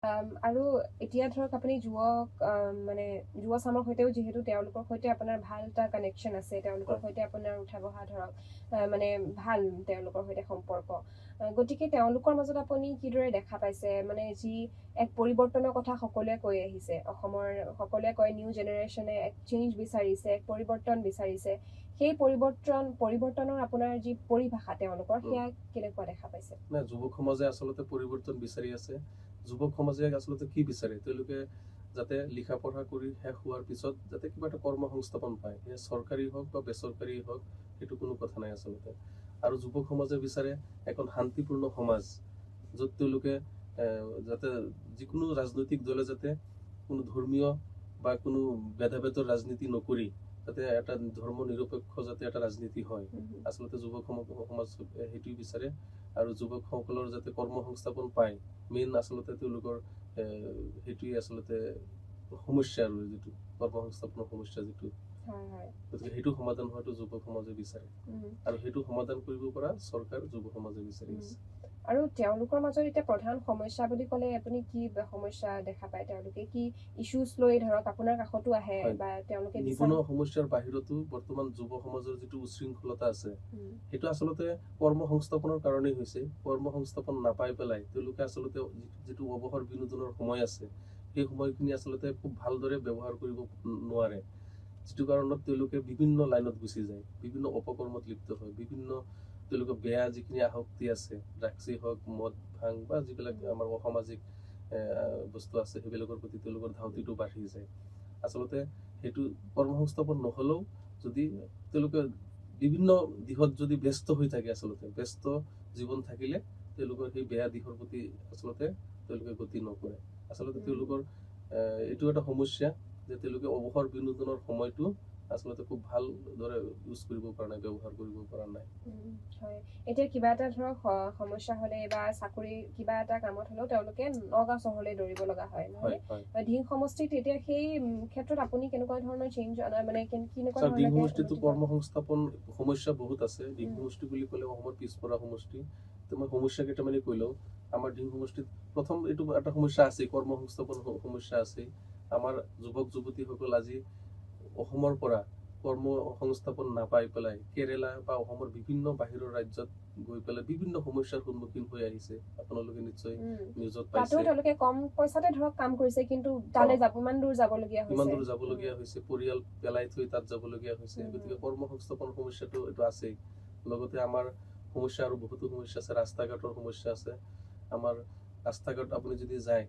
আৰু এতিয়া ধৰক আপুনি মানে যুৱ চামৰ সৈতেও যিহেতু তেওঁলোকৰ সৈতে আপোনাৰ ভাল এটা কানেকশ্যন আছে, তেওঁলোকৰ সৈতে আপোনাৰ উঠা বহা ধৰক মানে ভাল তেওঁলোকৰ সৈতে সম্পৰ্ক। গতিকে তেওঁলোকৰ মাজত আপুনি কিদৰে দেখা পাইছে, মানে যি এক পৰিৱৰ্তনৰ কথা সকলোৱে কৈ আহিছে, অসমৰ সকলোৱে কয় নিউ জেনেৰেশ্যনে এক চেঞ্জ বিচাৰিছে, এক পৰিৱৰ্তন বিচাৰিছে, সেই পৰিৱৰ্তনৰ আপোনাৰ যি পৰিভাষা তেওঁলোকৰ সেয়া কেনেকুৱা দেখা পাইছে? না, যুৱক সমাজে আচলতে পৰিৱৰ্তন বিচাৰি আছে। যুৱক সমাজে আচলতে কি বিচাৰে, তেওঁলোকে যাতে লিখা পঢ়া কৰি শেষ হোৱাৰ পিছত যাতে কিবা এটা কৰ্ম সংস্থাপন পায়, সেয়া চৰকাৰী হওক বা বেচৰকাৰী হওক, সেইটো কোনো কথা নাই আচলতে। আৰু যুৱক সমাজে বিচাৰে এখন শান্তিপূৰ্ণ সমাজ, য'ত তেওঁলোকে যাতে যিকোনো ৰাজনৈতিক দলে যাতে কোনো ধৰ্মীয় বা কোনো ভেদাভেদৰ ৰাজনীতি নকৰি যাতে এটা ধৰ্ম নিৰপেক্ষ যাতে এটা ৰাজনীতি হয়, আচলতে যুৱক সমাজ সেইটোৱে বিচাৰে। আৰু যুৱকসকলৰ যাতে কৰ্ম সংস্থাপন পায়, মেইন আচলতে তেওঁলোকৰ সেইটোৱে আচলতে সমস্যা, আৰু যিটো কৰ্ম সংস্থাপনৰ সমস্যা যিটো, গতিকে সেইটো সমাধান হোৱাটো যুৱ সমাজে বিচাৰে, আৰু সেইটো সমাধান কৰিব পৰা চৰকাৰ যুৱ সমাজে বিচাৰি আছে। আৰু তেওঁলোকৰ মাজত এতিয়া প্ৰধান সমস্যা বুলি ক'লে আপুনি কি সমস্যা দেখা পায়? তেওঁলোকে কি ইছ্যুজ লৈ ধৰক আপোনাৰ কাষতো আহে বা তেওঁলোকে নিবনুৱা সমস্যাৰ বাহিৰতো বৰ্তমান যুৱ সমাজৰ যিটো উশৃংখলতা আছে, সেইটো আচলতে কৰ্ম সংস্থাপনৰ কাৰণেই হৈছে। কৰ্ম সংস্থাপন নাপাই পেলাই তেওঁলোকে আচলতে যিটো অৱসৰ বিনোদনৰ সময় আছে, সেই সময়খিনি আচলতে খুব ভালদৰে ব্যৱহাৰ কৰিব নোৱাৰে, যিটো কাৰণত তেওঁলোকে বিভিন্ন লাইনত গুচি যায়, বিভিন্ন অপকৰ্মত লিপ্ত হয়, বিভিন্ন তেওঁলোকৰ বেয়া যিখিনি আসক্তি আছে, ড্ৰাগছেই হওক, মদ ভাং বা যিবিলাক আমাৰ অসামাজিক বস্তু আছে, সেইবিলাকৰ প্ৰতি তেওঁলোকৰ ধাউতিটো বাঢ়ি যায়। আচলতে সেইটো কৰ্ম সংস্থাপন নহলেও যদি তেওঁলোকে বিভিন্ন দিশত যদি ব্যস্ত হৈ থাকে, আচলতে ব্যস্ত জীৱন থাকিলে তেওঁলোকৰ সেই বেয়া দিশৰ প্ৰতি আচলতে তেওঁলোকে গতি নকৰে। আচলতে তেওঁলোকৰ এইটো এটা সমস্যা যে তেওঁলোকে অৱসৰ বিনোদনৰ সময়টো আচলতে খুব ভালদৰে ইউজ কৰিব পৰা নাই, ব্যৱহাৰ কৰিব পৰা নাই। হয়, এতিয়া কিবা এটা ধৰক সমস্যা হ'লে বা চাকৰি কিবা এটা কামত হ'লেও তেওঁলোকে নগাঁও চহৰলৈ দৌৰিব লগা হয়, নহয়? ধিং সমষ্টিত এতিয়া সেই ক্ষেত্ৰত আপুনি কেনেকুৱা ধৰণৰ চেঞ্জ মানে কেনেকুৱা ধৰণৰ ধিং সমষ্টিতো কৰ্ম সংস্থাপন সমস্যা বহুত আছে। ধিং সমষ্টি বুলি ক'লে অসমৰ পিছপৰা সমষ্টি, তো মই সমস্যা কেইটামানে কৈ লওঁ। আমাৰ ধিং সমষ্টিত প্ৰথম এইটো এটা সমস্যা আছে, কৰ্ম সংস্থাপন সমস্যা আছে। আমাৰ যুৱক যুৱতীসকল আজি অসমৰ পৰা কৰ্ম সংস্থাপন নাপাই পেলাই কেৰেলা বা অসমৰ বিভিন্ন বাহিৰৰ ৰাজ্যত গৈ পেলাই বিভিন্ন সমস্যাৰ সন্মুখীন হৈ আহিছে। আপোনালোকে নিশ্চয় নিউজত পাইছে। তেওঁলোকে কম পইচাতে ধৰক কাম কৰিছে, কিন্তু তালৈ ইমান দূৰ যাবলগীয়া হৈছে, পৰিয়াল পেলাই থৈ তাত যাবলগীয়া হৈছে। গতিকে কৰ্ম সংস্থাপন সমস্যাটো এইটো আছেই। লগতে আমাৰ সমস্যা আৰু বহুতো সমস্যা আছে। ৰাস্তা ঘাটৰ সমস্যা আছে। আমাৰ ৰাস্তা ঘাট আপুনি যদি যায়,